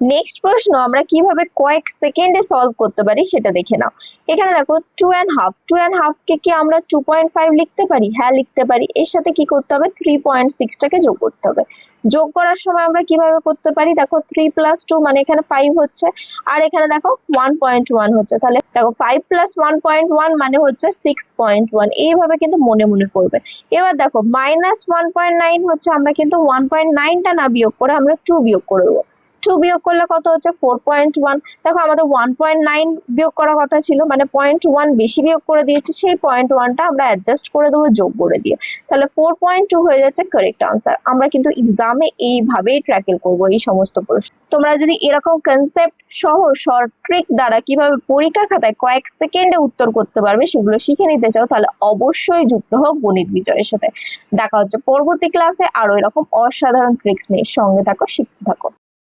Next প্রশ্ন আমরা কিভাবে কয়েক সেকেন্ডে সলভ করতে পারি সেটা দেখে নাও। এখানে দেখো 2.5 কে কি আমরা 2.5 লিখতে পারি? হ্যাঁ লিখতে পারি। এর সাথে কি করতে হবে? 3.6 টাকে যোগ করতে হবে। যোগ করার সময় আমরা কিভাবে করতে পারি? দেখো 3 + 2 মানে এখানে 5 হচ্ছে, আর এখানে দেখো 1.1 হচ্ছে, তাহলে দেখো 5 + 1.1 মানে হচ্ছে 6.1। এইভাবে কিন্তু মনে মনে করবে। এবার দেখো -1.9 হচ্ছে, আমরা কিন্তু 1.9 টা না বিয়োগ করে আমরা 2 বিয়োগ করে দেবো। 2 বিয়োগ করলে কত হচ্ছে? 4.1। দেখো আমাদের 1.9 বিয়োগ করার কথা ছিল, মানে 0.1 বেশি বিয়োগ করে দিয়েছি, সেই 0.1 টা আমরা অ্যাডজাস্ট করে দেবো যোগ করে দিয়ে, তাহলে 4.2 হয়ে যাচ্ছে কারেক্ট আনসার। আমরা কিন্তু এক্সামে এইভাবেই ট্র্যাকেল করব এই সমস্ত প্রশ্ন। তোমরা যদি এরকম কনসেপ্ট সহ শর্ট ট্রিক দ্বারা কিভাবে পরীক্ষার খাতায় কয়েক সেকেন্ডে উত্তর করতে পারবে সেগুলো শিখে নিতে চাও, তাহলে অবশ্যই যুক্ত হও গণিত বিজয়ের সাথে। দেখা হচ্ছে পরবর্তী ক্লাসে আরো এরকম অসাধারণ ট্রিক্স নিয়ে। সঙ্গে থাকো, শিখতে থাকো।